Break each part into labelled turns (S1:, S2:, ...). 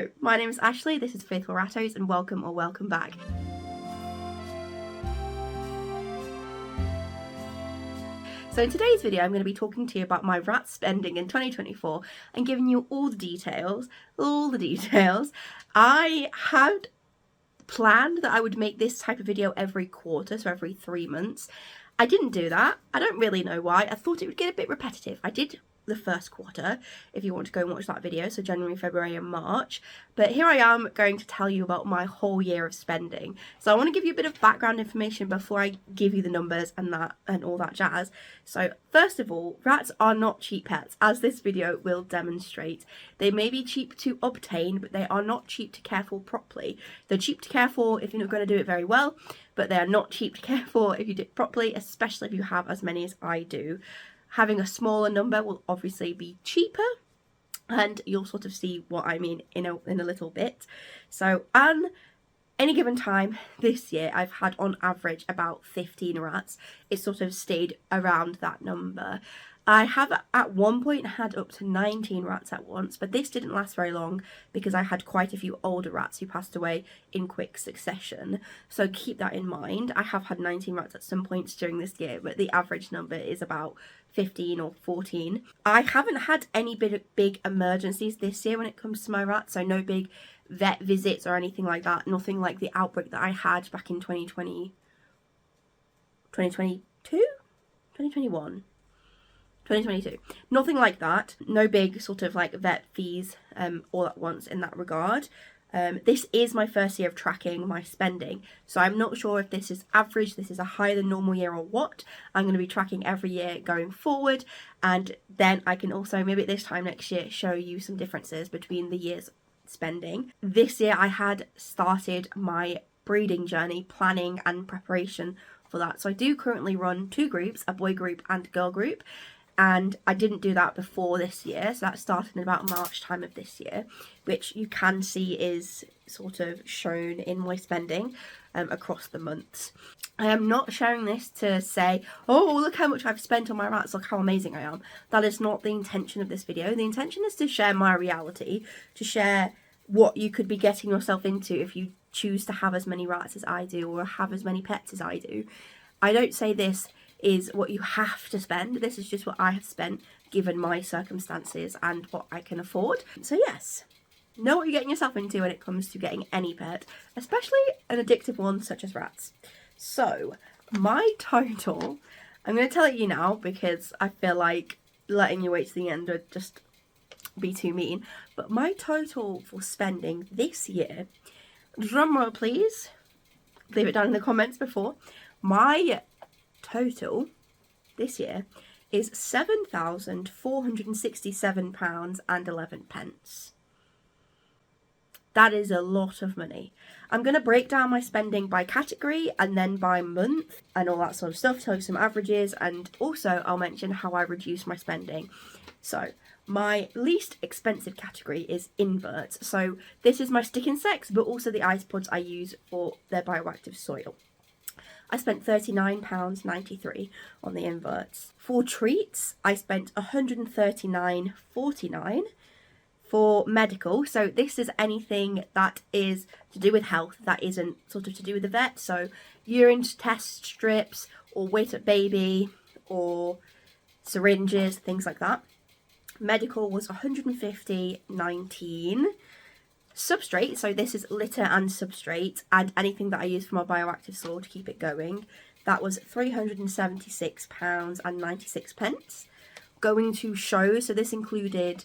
S1: Hello, my name is Ashley, this is Faithful Rattos, and welcome or welcome back. So in today's video I'm going to be talking to you about my rat spending in 2024 and giving you all the details. I had planned that I would make this type of video every quarter, so every 3 months. I didn't do that. I don't really know why. I thought it would get a bit repetitive. I did the first quarter, if you want to go and watch that video, so January, February and March, but here I am going to tell you about my whole year of spending. So I want to give you a bit of background information before I give you the numbers and that and all that jazz. So first of all, rats are not cheap pets, as this video will demonstrate. They may be cheap to obtain, but they are not cheap to care for properly. They're cheap to care for if you're not going to do it very well, but they are not cheap to care for if you do it properly, especially if you have as many as I do. Having a smaller number will obviously be cheaper, and you'll sort of see what I mean in a little bit. So on any given time this year, I've had on average about 15 rats. It sort of stayed around that number. I have at one point had up to 19 rats at once, but this didn't last very long because I had quite a few older rats who passed away in quick succession. So keep that in mind. I have had 19 rats at some points during this year, but the average number is about 15 or 14. I haven't had any big emergencies this year when it comes to my rats, so no big vet visits or anything like that. Nothing like the outbreak that I had back in 2020, 2022, 2021. 2022. Nothing like that. No big sort of like vet fees all at once in that regard. This is my first year of tracking my spending, so I'm not sure if this is average, this is a higher than normal year or what. I'm going to be tracking every year going forward, and then I can also maybe at this time next year show you some differences between the years spending. This year I had started my breeding journey, planning and preparation for that. So I do currently run 2 groups, a boy group and a girl group. And I didn't do that before this year, so that started in about March time of this year, which you can see is sort of shown in my spending across the months. I am not sharing this to say, oh, look how much I've spent on my rats, look how amazing I am. That is not the intention of this video. The intention is to share my reality, to share what you could be getting yourself into if you choose to have as many rats as I do or have as many pets as I do. I don't say this is what you have to spend. This is just what I have spent given my circumstances and what I can afford. So yes, know what you're getting yourself into when it comes to getting any pet, especially an addictive one such as rats. So my total, I'm going to tell it you now because I feel like letting you wait to the end would just be too mean, but my total for spending this year, drumroll please, leave it down in the comments before, my total this year is £7,467.11. That is a lot of money. I'm going to break down my spending by category and then by month and all that sort of stuff, tell you some averages, and also I'll mention how I reduce my spending. So my least expensive category is inverts. So this is my stick insects, but also the ice pods I use for their bioactive soil. I spent £39.93 on the inverts. For treats, I spent £139.49. For medical, so this is anything that is to do with health that isn't sort of to do with the vet, so urine test strips or wait up baby or syringes, things like that. Medical was £150.19. Substrate, so this is litter and substrate and anything that I use for my bioactive soil to keep it going, that was £376.96. Going to shows, so this included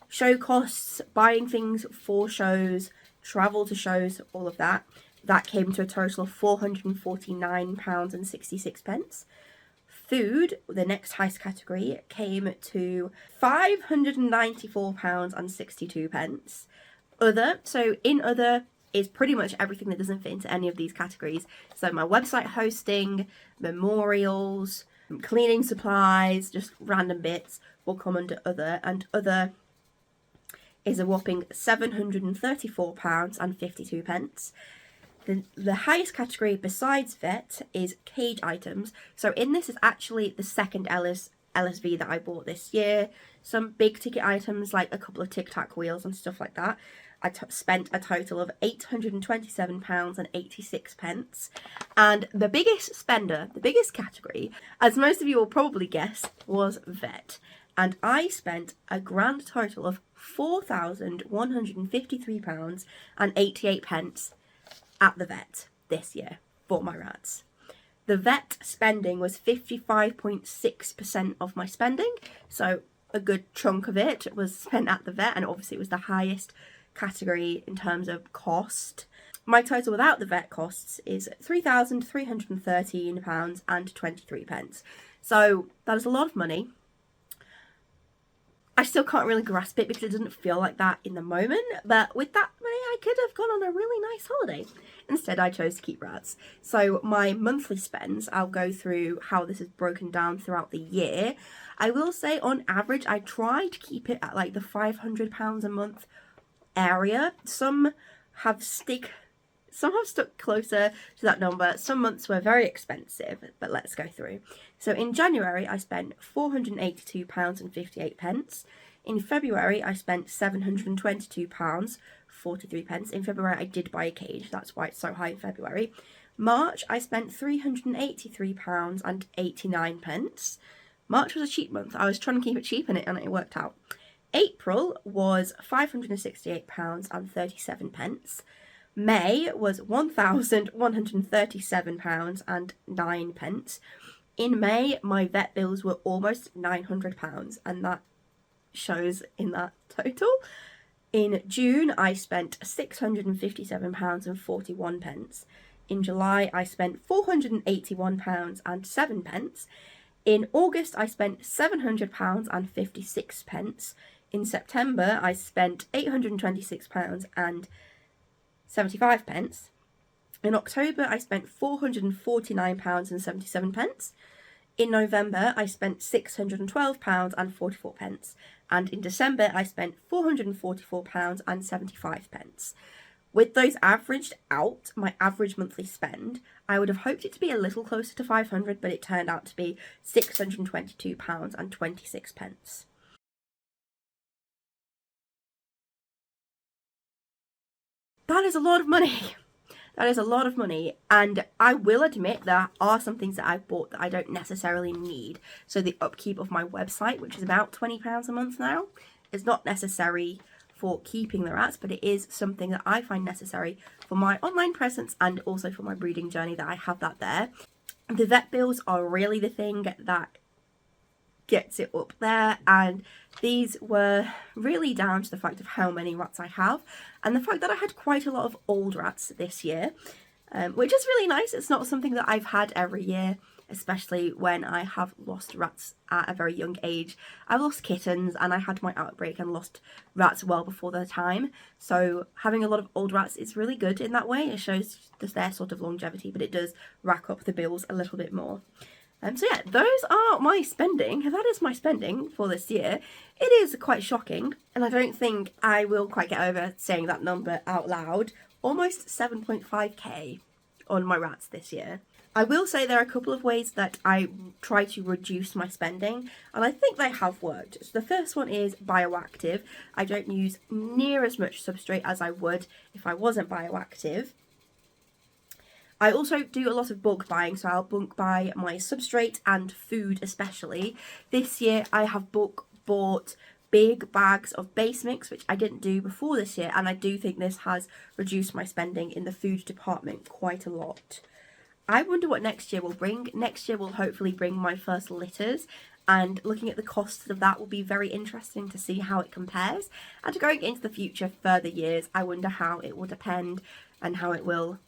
S1: show costs, buying things for shows, travel to shows, all of that. That came to a total of £449.66. Food, the next highest category, came to £594.62. Other, so in other is pretty much everything that doesn't fit into any of these categories. So my website hosting, memorials, cleaning supplies, just random bits will come under other, and other is a whopping £734.52. The highest category besides vet is cage items. So in this is actually the second LSV that I bought this year. Some big ticket items like a couple of Tic Tac wheels and stuff like that. spent a total of £827.86. And the biggest spender, the biggest category, as most of you will probably guess, was vet. And I spent a grand total of £453.88 at the vet this year for my rats. The vet spending was 55.6% of my spending, so a good chunk of it was spent at the vet, and obviously it was the highest category in terms of cost. My total without the vet costs is £3,313.23. So that is a lot of money. I still can't really grasp it because it doesn't feel like that in the moment, but with that money I could have gone on a really nice holiday. Instead I chose to keep rats. So my monthly spends, I'll go through how this is broken down throughout the year. I will say on average I try to keep it at like the £500 a month area. Some have stuck closer to that number. Some months were very expensive, but let's go through. So in January I spent £482.58. In February I spent £722.43. In February I did buy a cage, that's why it's so high in February. March I spent £383.89. March was a cheap month. I was trying to keep it cheap and it worked out. April was £568.37. May was £1,137.09. In May, my vet bills were almost £900, and that shows in that total. In June, I spent £657.41. In July, I spent £481.07. In August, I spent £700.56. In September, I spent £826.75. In October, I spent £449.77. In November, I spent £612.44. And in December, I spent £444.75. With those averaged out, my average monthly spend, I would have hoped it to be a little closer to 500, but it turned out to be £622.26. That is a lot of money. That is a lot of money, and I will admit there are some things that I've bought that I don't necessarily need. So the upkeep of my website, which is about £20 a month now, is not necessary for keeping the rats, but it is something that I find necessary for my online presence and also for my breeding journey, that I have that there. The vet bills are really the thing that gets it up there, and these were really down to the fact of how many rats I have and the fact that I had quite a lot of old rats this year, which is really nice. It's not something that I've had every year, especially when I have lost rats at a very young age. I've lost kittens and I had my outbreak and lost rats well before their time, so having a lot of old rats is really good in that way. It shows just their sort of longevity, but it does rack up the bills a little bit more. So yeah, those are my spending. That is my spending for this year. It is quite shocking, and I don't think I will quite get over saying that number out loud. Almost 7.5k on my rats this year. I will say there are a couple of ways that I try to reduce my spending, and I think they have worked. So the first one is bioactive. I don't use near as much substrate as I would if I wasn't bioactive. I also do a lot of bulk buying, so I'll bulk buy my substrate and food especially. This year I have bulk bought big bags of base mix, which I didn't do before this year, and I do think this has reduced my spending in the food department quite a lot. I wonder what next year will bring. Next year will hopefully bring my first litters, and looking at the costs of that will be very interesting to see how it compares. And going into the future, further years, I wonder how it will depend and how it will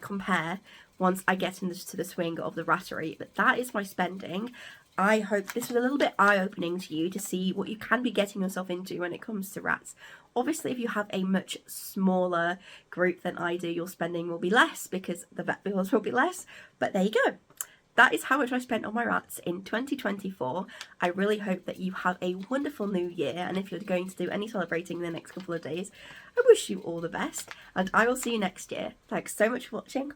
S1: compare once I get into the swing of the rattery. But that is my spending. I hope this was a little bit eye-opening to you to see what you can be getting yourself into when it comes to rats. Obviously, if you have a much smaller group than I do, your spending will be less because the vet bills will be less. But there you go. That is how much I spent on my rats in 2024. I really hope that you have a wonderful new year, and if you're going to do any celebrating in the next couple of days, I wish you all the best, and I will see you next year. Thanks so much for watching.